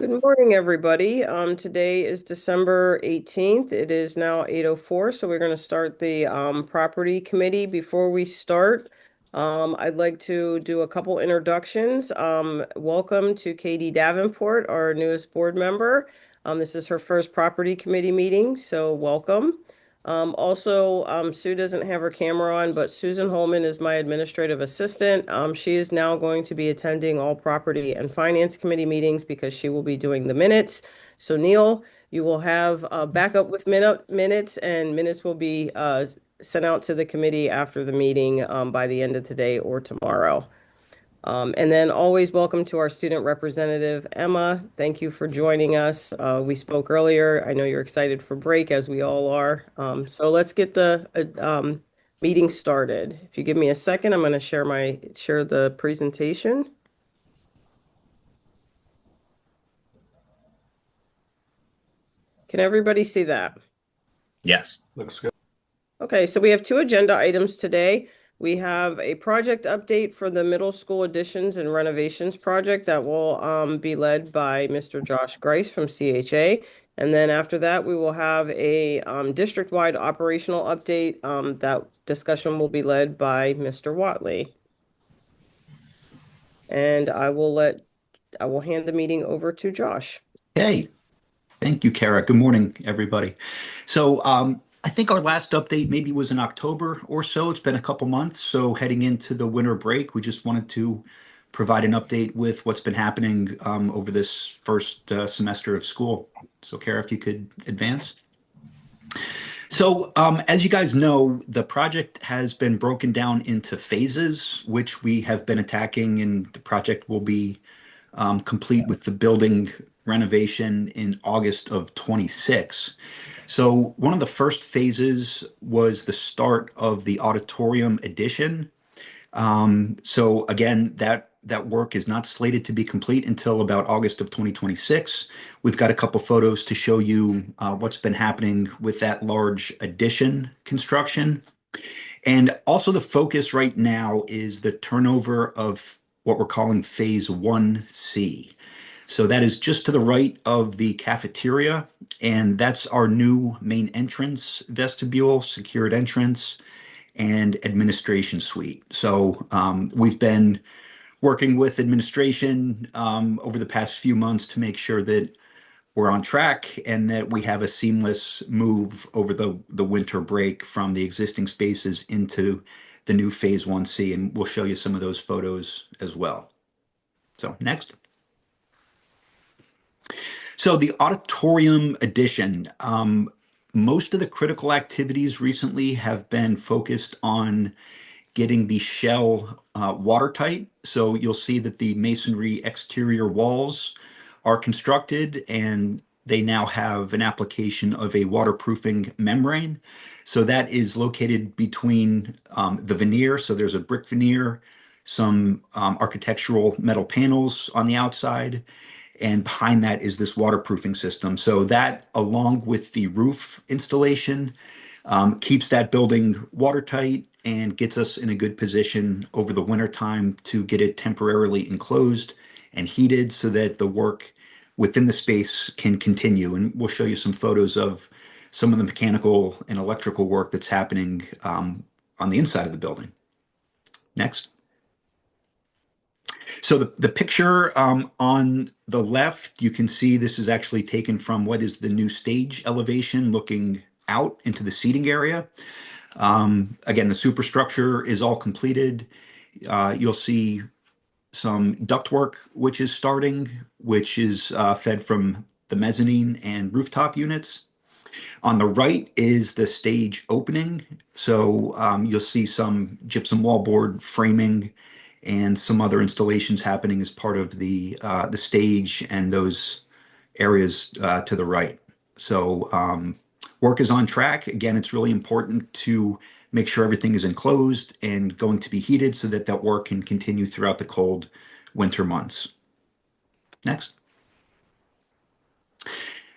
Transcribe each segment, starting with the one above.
Good morning, everybody. Today is December 18th. It is now 8:04, so we're going to start the property committee. Before we start, I'd like to do a couple introductions. Welcome to Katie Davenport, our newest board member. This is her first property committee meeting, so welcome. Sue doesn't have her camera on, but Susan Holman is my administrative assistant. She is now going to be attending all property and finance committee meetings because she will be doing the minutes. So Neil, you will have backup with minutes, and minutes will be sent out to the committee after the meeting by the end of today or tomorrow. And then always welcome to our student representative, Emma. Thank you for joining us. We spoke earlier. I know you're excited for break, as we all are. So let's get the meeting started. If you give me a second, I'm going to share the presentation. Can everybody see that? Yes. Looks good. Okay, so we have two agenda items today. We have a project update for the middle school additions and renovations project that will be led by Mr. Josh Grice from CHA. And then after that, we will have a district-wide operational update. That discussion will be led by Mr. Watley. And I will hand the meeting over to Josh. Hey, thank you, Kara. Good morning, everybody. So I think our last update maybe was in October or so. It's been a couple months. So heading into the winter break, we just wanted to provide an update with what's been happening over this first semester of school. So Kara, if you could advance. So as you guys know, the project has been broken down into phases, which we have been attacking, and the project will be complete with the building renovation in August of 26. So one of the first phases was the start of the auditorium addition. So again, that work is not slated to be complete until about August of 2026. We've got a couple photos to show you what's been happening with that large addition construction. And also the focus right now is the turnover of what we're calling Phase 1C. So that is just to the right of the cafeteria, and that's our new main entrance, vestibule, secured entrance, and administration suite. So we've been working with administration over the past few months to make sure that we're on track and that we have a seamless move over the winter break from the existing spaces into the new Phase 1C, and we'll show you some of those photos as well. So next. So the auditorium addition, most of the critical activities recently have been focused on getting the shell watertight. So you'll see that the masonry exterior walls are constructed and they now have an application of a waterproofing membrane. So that is located between the veneer. So there's a brick veneer, some architectural metal panels on the outside, and behind that is this waterproofing system. So that, along with the roof installation, keeps that building watertight and gets us in a good position over the winter time to get it temporarily enclosed and heated so that the work within the space can continue. And we'll show you some photos of some of the mechanical and electrical work that's happening on the inside of the building. Next. So the picture on the left, you can see this is actually taken from what is the new stage elevation looking out into the seating area. Again, the superstructure is all completed. You'll see some ductwork, which is starting, which is fed from the mezzanine and rooftop units. On the right is the stage opening. So you'll see some gypsum wallboard framing and some other installations happening as part of the stage and those areas to the right. So work is on track. Again, it's really important to make sure everything is enclosed and going to be heated so that that work can continue throughout the cold winter months. Next.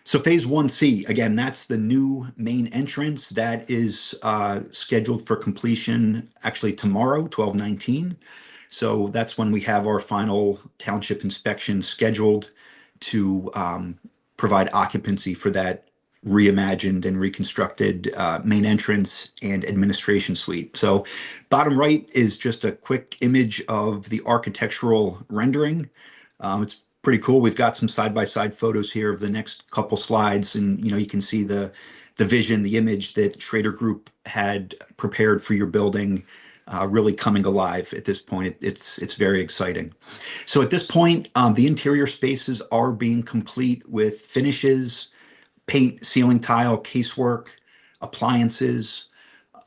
So Phase 1C, again, that's the new main entrance that is scheduled for completion actually tomorrow, 12/19. So that's when we have our final township inspection scheduled to provide occupancy for that reimagined and reconstructed main entrance and administration suite. So bottom right is just a quick image of the architectural rendering. It's pretty cool. We've got some side-by-side photos here of the next couple slides, and you can see the vision, the image that Schrader Group had prepared for your building, really coming alive at this point. It's very exciting. So at this point, the interior spaces are being complete with finishes, paint, ceiling tile, casework, appliances.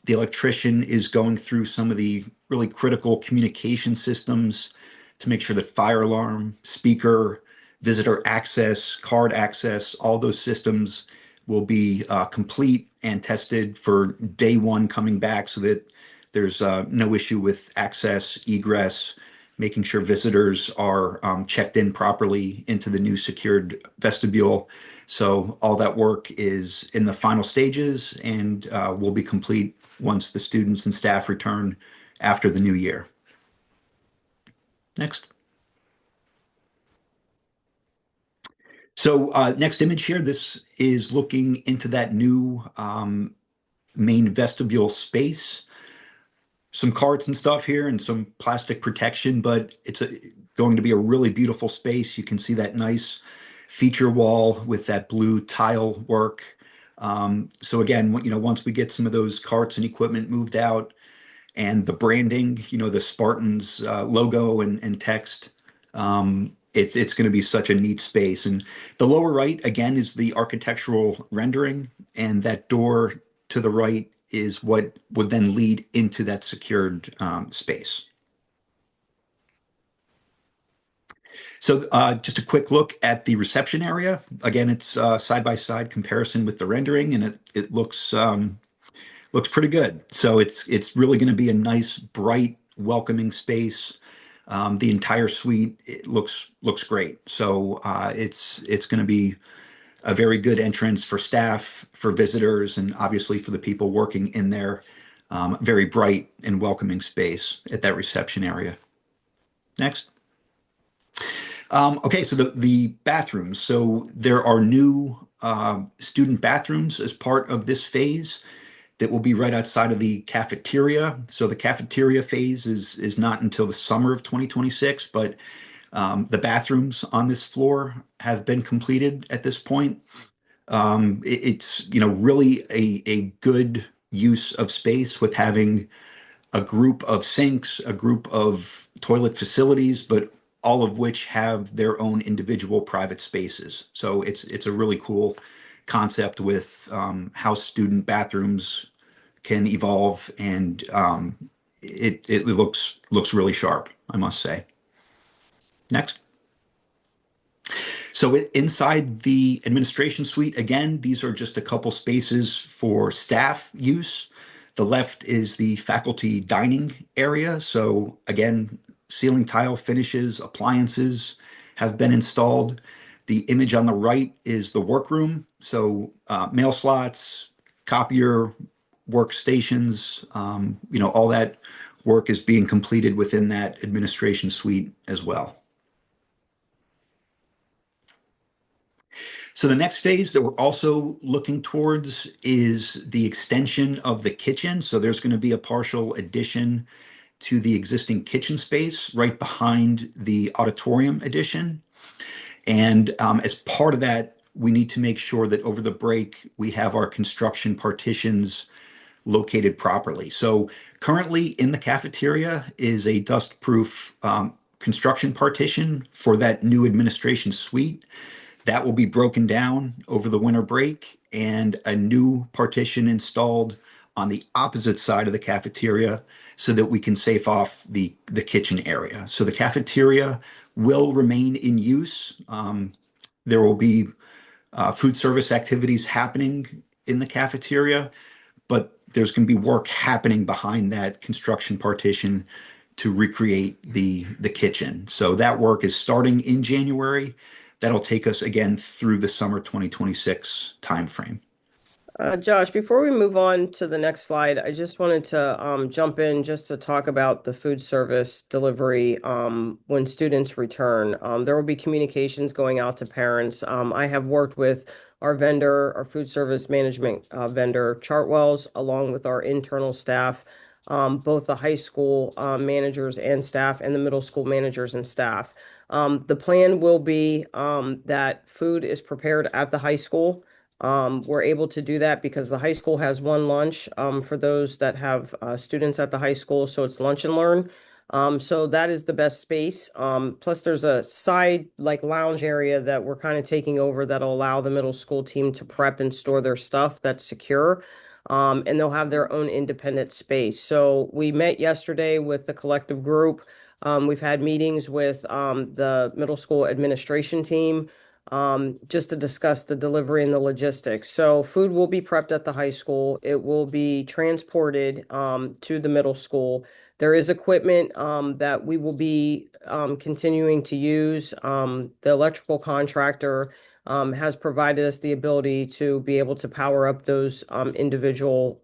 The electrician is going through some of the really critical communication systems to make sure that fire alarm, speaker, visitor access, card access, all those systems will be complete and tested for day one coming back so that there's no issue with access, egress, making sure visitors are checked in properly into the new secured vestibule. So all that work is in the final stages and will be complete once the students and staff return after the new year. Next. So next image here, this is looking into that new main vestibule space. Some carts and stuff here and some plastic protection, but going to be a really beautiful space. You can see that nice feature wall with that blue tile work. So again, once we get some of those carts and equipment moved out and the branding, the Spartans logo and text, it's going to be such a neat space. And the lower right, again, is the architectural rendering, and that door to the right is what would then lead into that secured space. So just a quick look at the reception area. Again, it's side-by-side comparison with the rendering, and it looks pretty good. So it's really going to be a nice, bright, welcoming space. The entire suite looks great. So it's going to be a very good entrance for staff, for visitors, and obviously for the people working in there. Very bright and welcoming space at that reception area. Next. Okay, so the bathrooms. So there are new student bathrooms as part of this phase that will be right outside of the cafeteria. So the cafeteria phase is not until the summer of 2026, but the bathrooms on this floor have been completed at this point. It's really a good use of space with having a group of sinks, a group of toilet facilities, but all of which have their own individual private spaces. So it's a really cool concept with how student bathrooms can evolve, and it looks really sharp, I must say. Next. So inside the administration suite, again, these are just a couple spaces for staff use. The left is the faculty dining area. So again, ceiling tile finishes, appliances have been installed. The image on the right is the workroom. So mail slots, copier, workstations, all that work is being completed within that administration suite as well. So the next phase that we're also looking towards is the extension of the kitchen. So there's going to be a partial addition to the existing kitchen space right behind the auditorium addition. And as part of that, we need to make sure that over the break, we have our construction partitions located properly. So currently in the cafeteria is a dust-proof construction partition for that new administration suite. That will be broken down over the winter break and a new partition installed on the opposite side of the cafeteria so that we can safe off the kitchen area. So the cafeteria will remain in use. There will be food service activities happening in the cafeteria, but there's going to be work happening behind that construction partition to recreate the kitchen. So that work is starting in January. That'll take us again through the summer 2026 timeframe. Josh, before we move on to the next slide, I just wanted to jump in just to talk about the food service delivery when students return. There will be communications going out to parents. I have worked with our vendor, our food service management vendor, Chartwells, along with our internal staff, both the high school managers and staff, and the middle school managers and staff. The plan will be that food is prepared at the high school. We're able to do that because the high school has one lunch for those that have students at the high school. So it's lunch and learn. So that is the best space. Plus, there's a side like lounge area that we're kind of taking over that'll allow the middle school team to prep and store their stuff that's secure. And they'll have their own independent space. So we met yesterday with the collective group. We've had meetings with the middle school administration team just to discuss the delivery and the logistics. So food will be prepped at the high school. It will be transported to the middle school. There is equipment that we will be continuing to use. The electrical contractor has provided us the ability to be able to power up those individual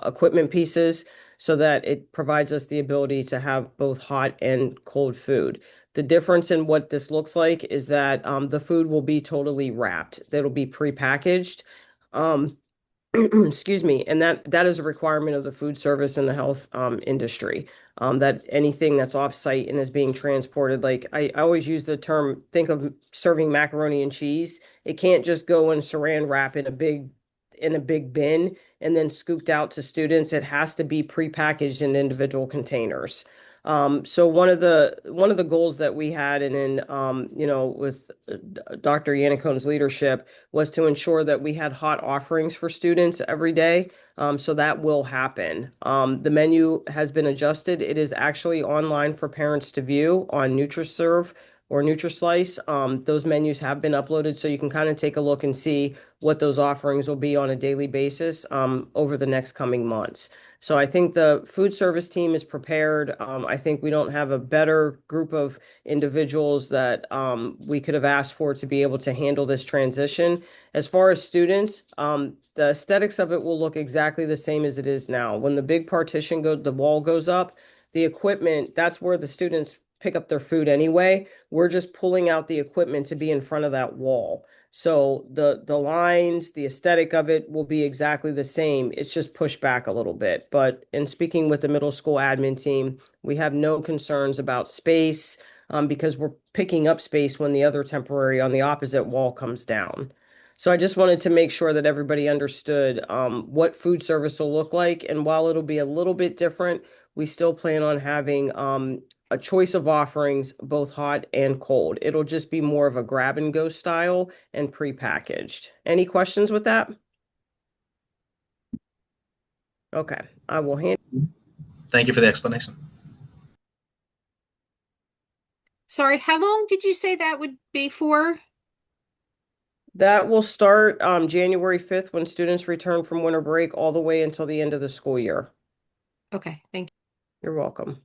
equipment pieces so that it provides us the ability to have both hot and cold food. The difference in what this looks like is that the food will be totally wrapped. That'll be prepackaged. Um, excuse me, and that is a requirement of the food service and the health industry. That anything that's off-site and is being transported, like I always use the term, think of serving macaroni and cheese. It can't just go in saran wrap in a big bin and then scooped out to students. It has to be prepackaged in individual containers. So one of the goals that we had, and then with Dr. Yannicone's leadership, was to ensure that we had hot offerings for students every day. So that will happen. The menu has been adjusted. It is actually online for parents to view on NutriServe or NutriSlice. Those menus have been uploaded, so you can kind of take a look and see what those offerings will be on a daily basis over the next coming months. So I think the food service team is prepared. I think we don't have a better group of individuals that we could have asked for to be able to handle this transition. As far as students, the aesthetics of it will look exactly the same as it is now. When the big the wall goes up, the equipment, that's where the students pick up their food anyway. We're just pulling out the equipment to be in front of that wall. So the lines, the aesthetic of it will be exactly the same. It's just pushed back a little bit. But in speaking with the middle school admin team, we have no concerns about space because we're picking up space when the other temporary on the opposite wall comes down. So I just wanted to make sure that everybody understood what food service will look like. And while it'll be a little bit different, we still plan on having a choice of offerings, both hot and cold. It'll just be more of a grab and go style and prepackaged. Any questions with that? Okay, I will hand. Thank you for the explanation. Sorry, how long did you say that would be for? That will start January 5th when students return from winter break all the way until the end of the school year. Okay, thank You're welcome.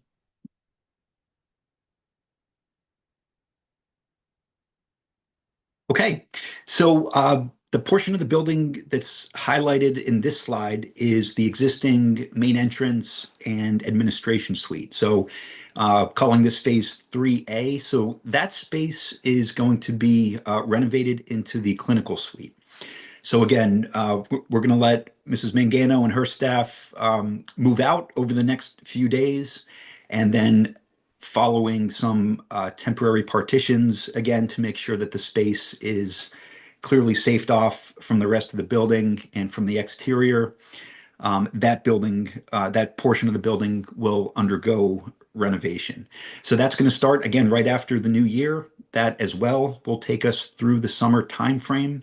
Okay, so the portion of the building that's highlighted in this slide is the existing main entrance and administration suite. So calling this phase 3A. So that space is going to be renovated into the clinical suite. So again, we're going to let Mrs. Mangano and her staff move out over the next few days, and then following some temporary partitions again to make sure that the space is clearly safed off from the rest of the building and from the exterior. That portion of the building will undergo renovation. So that's going to start again right after the new year. That as well will take us through the summer timeframe.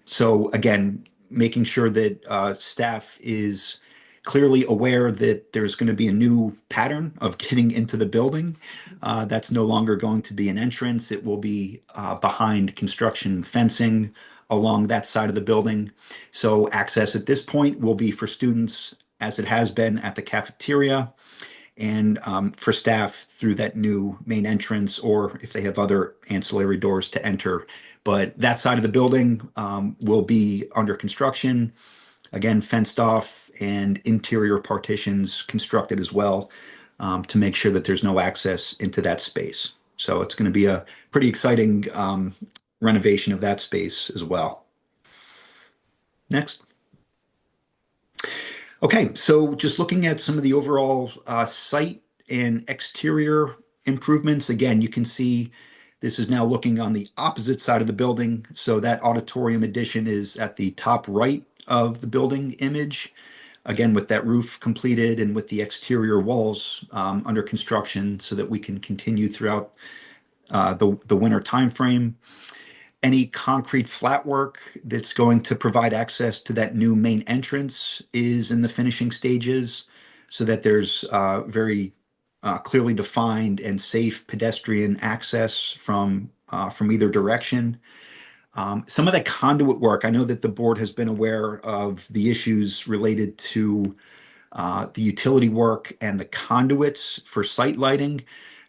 So again, making sure that staff is clearly aware that there's going to be a new pattern of getting into the building. That's no longer going to be an entrance. It will be behind construction fencing along that side of the building. So access at this point will be for students as it has been at the cafeteria. and for staff through that new main entrance, or if they have other ancillary doors to enter. But that side of the building will be under construction, again, fenced off and interior partitions constructed as well to make sure that there's no access into that space. So it's going to be a pretty exciting renovation of that space as well. Next. Okay, so just looking at some of the overall site and exterior improvements, again, you can see this is now looking on the opposite side of the building. So that auditorium addition is at the top right of the building image. Again, with that roof completed and with the exterior walls under construction so that we can continue throughout the winter timeframe. Any concrete flat work that's going to provide access to that new main entrance is in the finishing stages so that there's very clearly defined and safe pedestrian access from either direction. Some of that conduit work, I know that the board has been aware of the issues related to the utility work and the conduits for site lighting.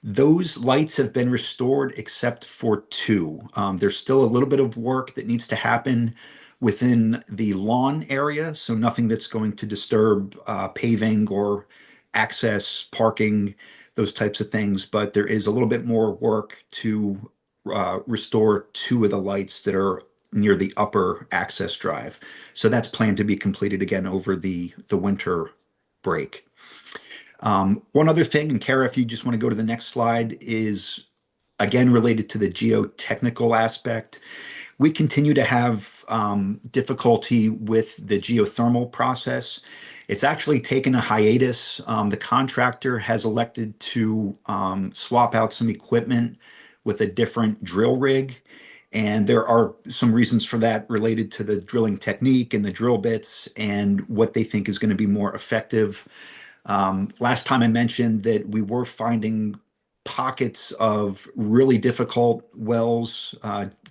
Those lights have been restored except for two. There's still a little bit of work that needs to happen within the lawn area, so nothing that's going to disturb paving or access, parking, those types of things. But there is a little bit more work to restore two of the lights that are near the upper access drive. So that's planned to be completed again over the winter break. One other thing, and Kara, if you just want to go to the next slide, is again related to the geotechnical aspect. We continue to have difficulty with the geothermal process. It's actually taken a hiatus. The contractor has elected to swap out some equipment with a different drill rig. And there are some reasons for that related to the drilling technique and the drill bits and what they think is going to be more effective. Last time I mentioned that we were finding pockets of really difficult wells,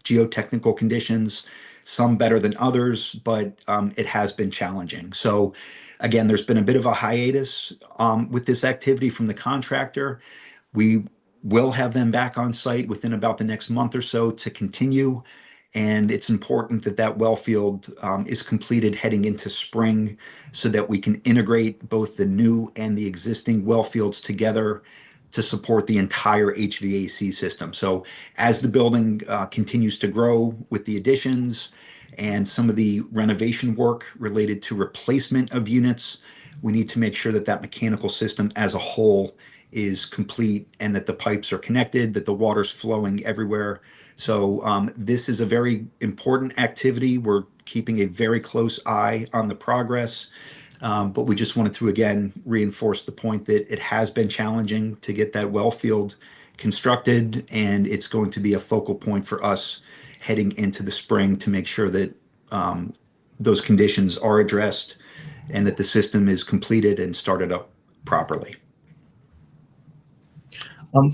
geotechnical conditions, some better than others, but it has been challenging. So again, there's been a bit of a hiatus with this activity from the contractor. We will have them back on site within about the next month or so to continue. And it's important that that well field is completed heading into spring so that we can integrate both the new and the existing well fields together to support the entire HVAC system. So as the building continues to grow with the additions and some of the renovation work related to replacement of units, we need to make sure that that mechanical system as a whole is complete and that the pipes are connected, that the water's flowing everywhere. So this is a very important activity. We're keeping a very close eye on the progress. But we just wanted to again reinforce the point that it has been challenging to get that well field constructed, and it's going to be a focal point for us heading into the spring to make sure that those conditions are addressed and that the system is completed and started up properly.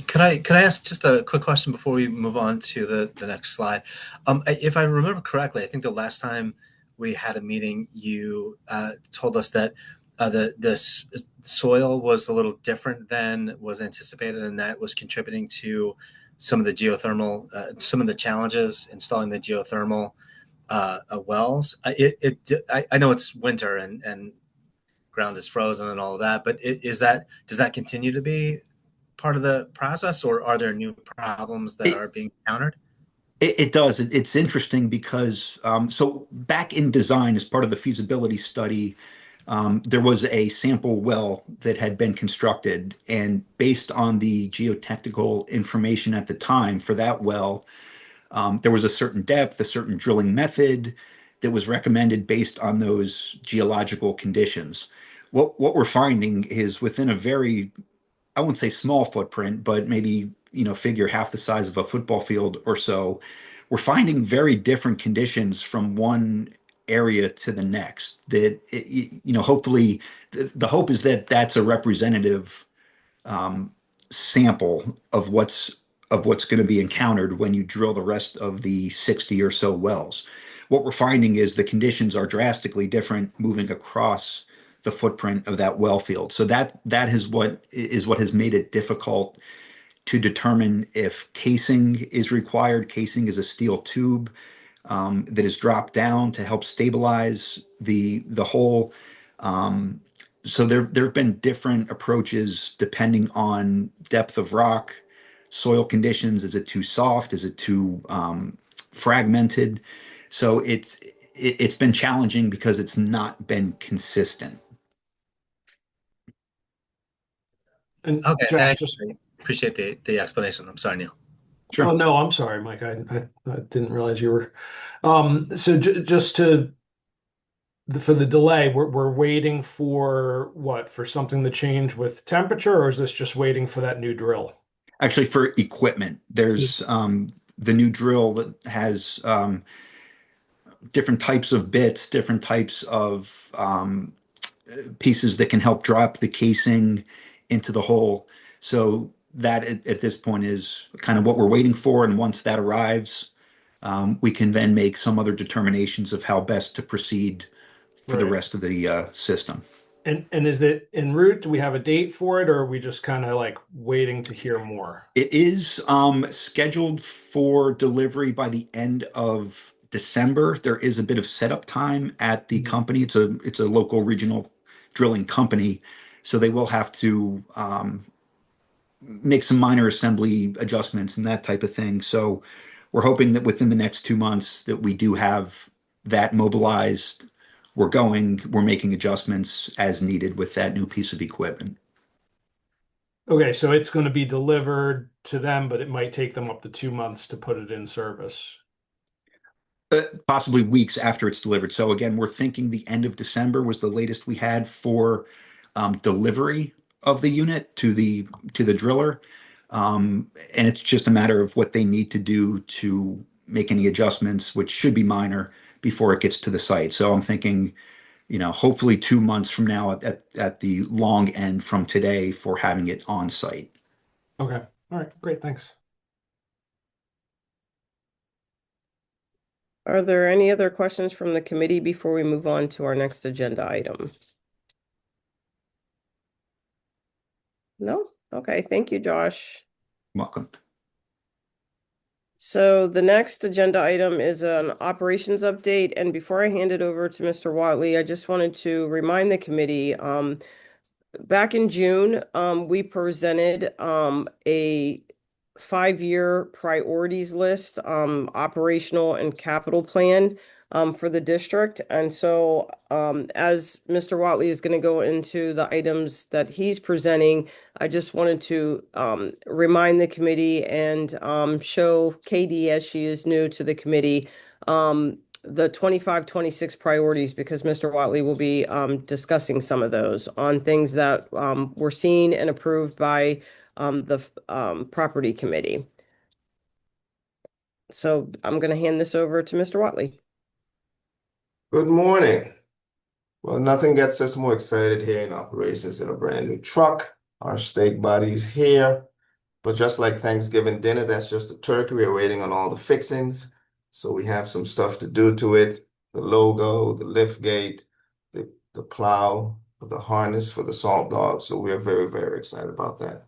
Could I ask just a quick question before we move on to the next slide? If I remember correctly, I think the last time we had a meeting, you told us that the soil was a little different than was anticipated, and that was contributing to some of the geothermal, some of the challenges installing the geothermal wells. I know it's winter and ground is frozen and all of that, but does that continue to be part of the process, or are there new problems that are being encountered? It does. It's interesting because so back in design, as part of the feasibility study, there was a sample well that had been constructed, and based on the geotechnical information at the time for that well, there was a certain depth, a certain drilling method that was recommended based on those geological conditions. What we're finding is within a very, I wouldn't say small footprint, but maybe, figure half the size of a football field or so, we're finding very different conditions from one area to the next. That, hopefully, the hope is that that's a representative sample of what's going to be encountered when you drill the rest of the 60 or so wells. What we're finding is the conditions are drastically different moving across the footprint of that well field. So that is what has made it difficult to determine if casing is required. Casing is a steel tube that is dropped down to help stabilize the hole. Um, so there have been different approaches depending on depth of rock, soil conditions. Is it too soft? Is it too fragmented? So it's been challenging because it's not been consistent. And Okay, Josh, thank you. just, Appreciate the explanation. I'm sorry, Neil. oh Sure. no, I'm sorry, Mike. I didn't realize you were. So just for the delay, we're waiting for what? For something to change with temperature, or is this just waiting for that new drill? Actually, for equipment, there's the new drill that has different types of bits, different types of pieces that can help drop the casing into the hole. So that at this point is kind of what we're waiting for. And once that arrives, we can then make some other determinations of how best to proceed for the Right. rest of the system. And is it en route? Do we have a date for it, or are we just kind of like waiting to hear more? It is scheduled for delivery by the end of December. There is a bit of setup time at the Mhm. company. It's a local regional drilling company, so they will have to make some minor assembly adjustments and that type of thing. So we're hoping that within the next 2 months that we do have that mobilized. We're making adjustments as needed with that new piece of equipment. Okay, so it's going to be delivered to them, but it might take them up to 2 months to put it in service. Possibly weeks after it's delivered. So again, we're thinking the end of December was the latest we had for delivery of the unit to the driller. And it's just a matter of what they need to do to make any adjustments, which should be minor before it gets to the site. So I'm thinking, hopefully 2 months from now at the long end from today for having it on site. Okay. All right. Great. Thanks. Are there any other questions from the committee before we move on to our next agenda item? No? Okay, thank you, Josh. Welcome. So the next agenda item is an operations update, and before I hand it over to Mr. Watley, I just wanted to remind the committee, back in June, we presented a 5-year priorities list, operational and capital plan for the district. And so as Mr. Watley is going to go into the items that he's presenting, I just wanted to remind the committee and show Katie, as she is new to the committee, the 25-26 priorities, because Mr. Watley will be discussing some of those on things that were seen and approved by the property committee. So I'm going to hand this over to Mr. Watley. Good morning. Well, nothing gets us more excited here in operations than a brand new truck. Our steak body's here. But just like Thanksgiving dinner, that's just a turkey. We're waiting on all the fixings. So we have some stuff to do to it. The logo, the lift gate, the plow, the harness for the salt dog. So we're very, very excited about that.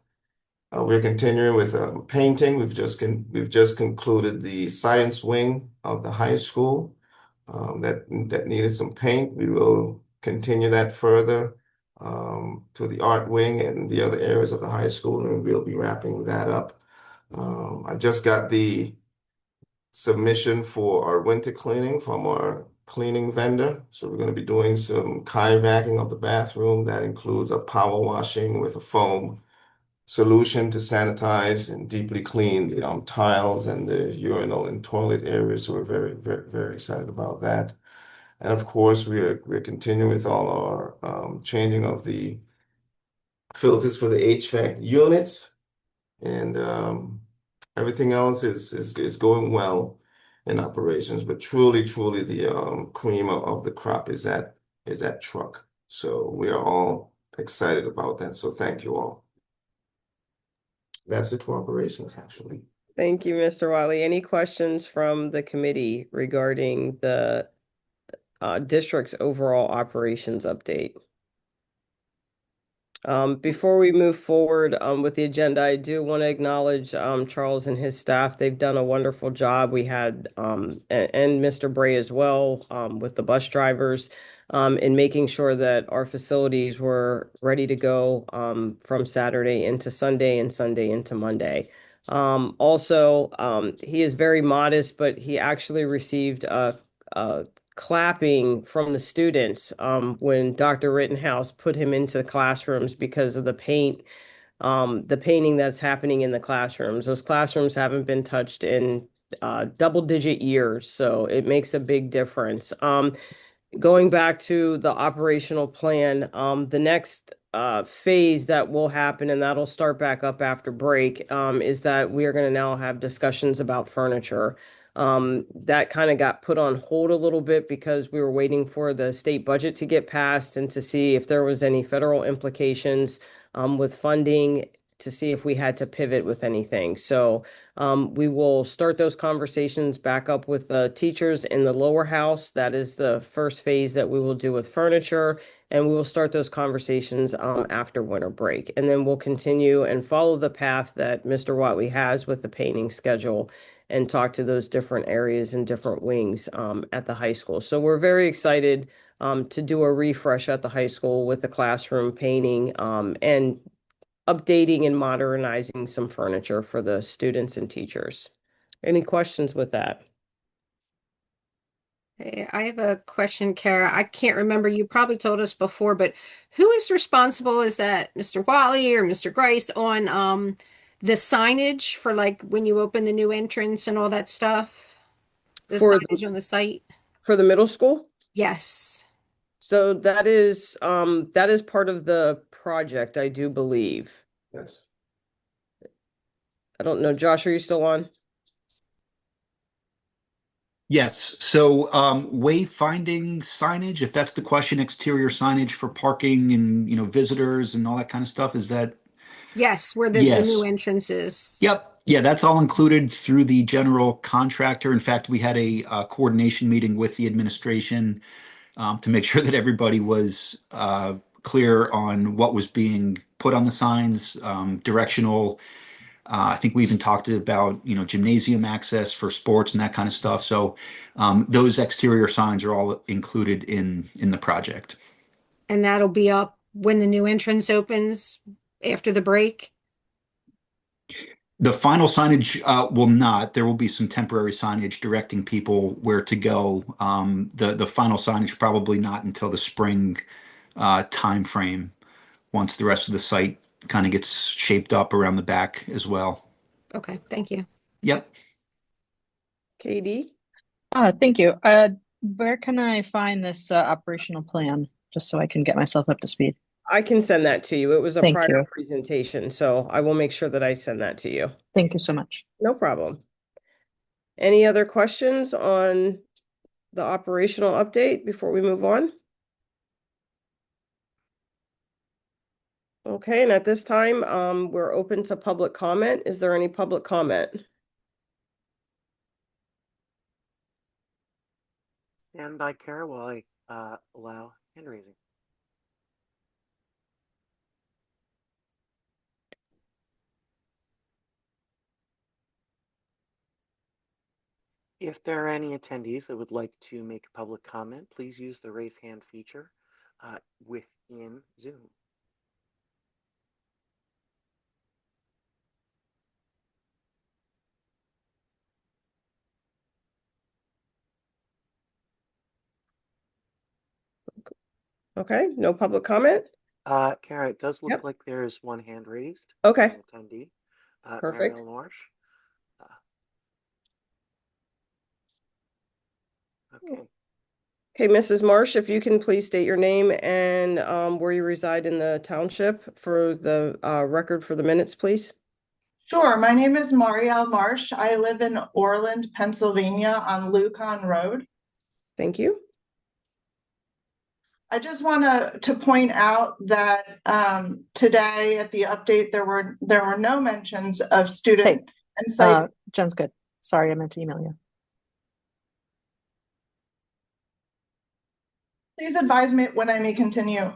We're continuing with painting. We've just concluded the science wing of the high school that needed some paint. We will continue that further to the art wing and the other areas of the high school, and we'll be wrapping that up. I just got the submission for our winter cleaning from our cleaning vendor. So we're going to be doing some kayaking of the bathroom. That includes a power washing with a foam solution to sanitize and deeply clean the tiles and the urinal and toilet areas. So we're very, very, very excited about that. And of course, we're continuing with all our changing of the filters for the HVAC units, and everything else is going well in operations. But truly, truly, the cream of the crop is that truck. So we are all excited about that. So thank you all. That's it for operations, actually. Thank you, Mr. Watley. Any questions from the committee regarding the district's overall operations update? Before we move forward with the agenda, I do want to acknowledge Charles and his staff. They've done a wonderful job. We had and Mr. Bray as well with the bus drivers in making sure that our facilities were ready to go from Saturday into Sunday and Sunday into Monday. Also, he is very modest, but he actually received a clapping from the students when Dr. Rittenhouse put him into the classrooms because of the painting that's happening in the classrooms. Those classrooms haven't been touched in double-digit years, so it makes a big difference. Going back to the operational plan, the next phase that will happen, and that'll start back up after break, is that we are going to now have discussions about furniture. That kind of got put on hold a little bit because we were waiting for the state budget to get passed and to see if there was any federal implications with funding to see if we had to pivot with anything. So we will start those conversations back up with the teachers in the lower house. That is the first phase that we will do with furniture. And we will start those conversations after winter break. And then we'll continue and follow the path that Mr. Watley has with the painting schedule and talk to those different areas and different wings at the high school. So we're very excited to do a refresh at the high school with the classroom painting and updating and modernizing some furniture for the students and teachers. Any questions with that? Hey, I have a question, Kara. I can't remember. You probably told us before, but who is responsible? Is that Mr. Wally or Mr. Grice on the signage for like when you open the new entrance and all that stuff? The For signage on the site? the middle school? Yes. So that is part of the project, I do believe. Yes. I don't know. Josh, are you still on? Yes. So wayfinding signage, if that's the question, exterior signage for parking and visitors and all that kind of stuff, is that? Yes, where the new Yes. entrance is. Yep. Yeah, that's all included through the general contractor. In fact, we had a coordination meeting with the administration to make sure that everybody was clear on what was being put on the signs, directional. I think we even talked about, gymnasium access for sports and that kind of stuff. So those exterior signs are all included in the project. And that'll be up when the new entrance opens after the break. The final signage will not. There will be some temporary signage directing people where to go. The final signage probably not until the spring time frame, once the rest of the site kind of gets shaped up around the back as well. Okay, thank you. Yep. KD? Thank you. Where can I find this operational plan, just so I can get myself up to speed? I can send that to you. It was a Thank prior you. presentation, so I will make sure that I send that to you. Thank you so much. No problem. Any other questions on the operational update before we move on? Okay, and at this time, we're open to public comment. Is there any public comment? Stand by, Kara, while I allow hand raising. If there are any attendees that would like to make a public comment, please use the raise hand feature within Zoom. Okay, no public comment? Kara, it does look Yep. like there is one hand raised. Okay. An attendee. Perfect. Mariel Marsh. Okay. Okay, Mrs. Marsh, if you can please state your name and where you reside in the township for the record for the minutes, please. Sure. My name is Marielle Marsh. I live in Orland, Pennsylvania on Lucon Road. Thank you. I just want to point out that today at the update there were no mentions of student and site. Jen's good. Sorry, I meant to email you. Please advise me when I may continue.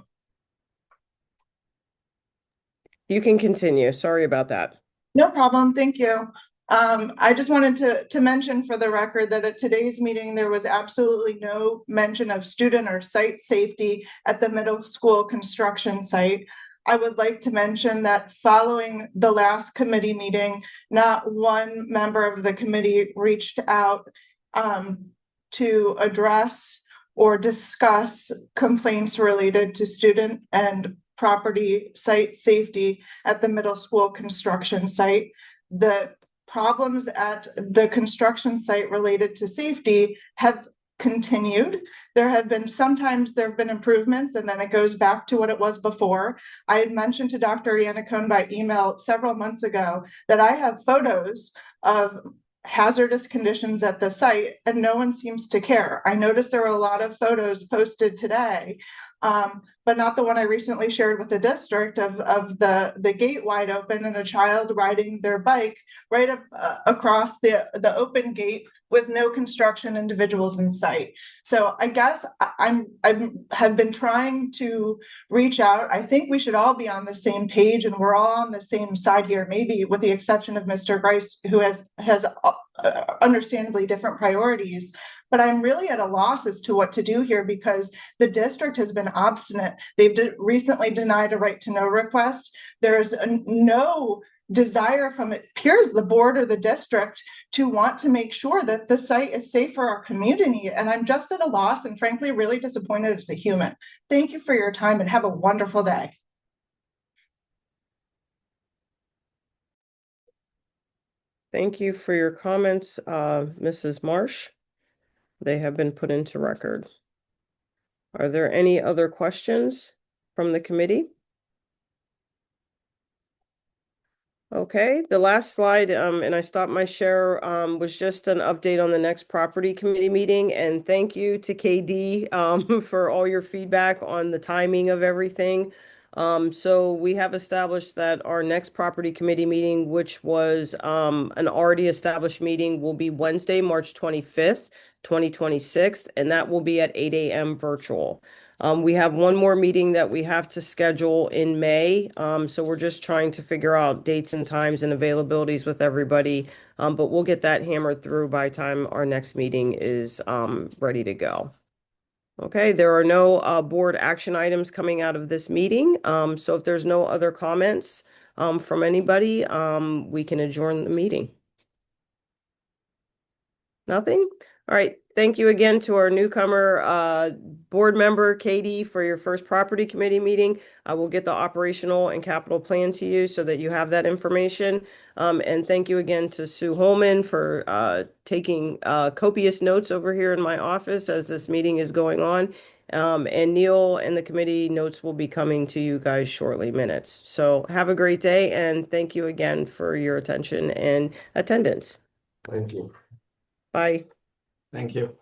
You can continue. Sorry about that. No problem. Thank you. I just wanted to mention for the record that at today's meeting, there was absolutely no mention of student or site safety at the middle school construction site. I would like to mention that following the last committee meeting, not one member of the committee reached out to address or discuss complaints related to student and property site safety at the middle school construction site. The problems at the construction site related to safety have continued. Sometimes there have been improvements and then it goes back to what it was before. I had mentioned to Dr. Yannicone by email several months ago that I have photos of hazardous conditions at the site and no one seems to care. I noticed there were a lot of photos posted today, but not the one I recently shared with the district of the gate wide open and a child riding their bike right across the open gate with no construction individuals in sight. So I guess I have been trying to reach out. I think we should all be on the same page and we're all on the same side here, maybe with the exception of Mr. Grice, who has understandably different priorities. But I'm really at a loss as to what to do here because the district has been obstinate. They've recently denied a right to know request. There's no desire from it appears the board or the district to want to make sure that the site is safe for our community. And I'm just at a loss and frankly really disappointed as a human. Thank you for your time and have a wonderful day. Thank you for your comments, Mrs. Marsh. They have been put into record. Are there any other questions from the committee? Okay, the last slide, and I stopped my share, was just an update on the next property committee meeting. And thank you to KD for all your feedback on the timing of everything. So we have established that our next property committee meeting, which was an already established meeting, will be Wednesday, March 25th, 2026, and that will be at 8 a.m. virtual. We have one more meeting that we have to schedule in May. So we're just trying to figure out dates and times and availabilities with everybody. But we'll get that hammered through by the time our next meeting is ready to go. Okay, there are no board action items coming out of this meeting. So if there's no other comments from anybody, we can adjourn the meeting. Nothing? All right. Thank you again to our newcomer board member, Katie, for your first property committee meeting. I will get the operational and capital plan to you so that you have that information. And thank you again to Sue Holman for taking copious notes over here in my office as this meeting is going on. And Neil and the committee notes will be coming to you guys shortly, minutes. So have a great day and thank you again for your attention and attendance. Thank you. Bye. Thank you.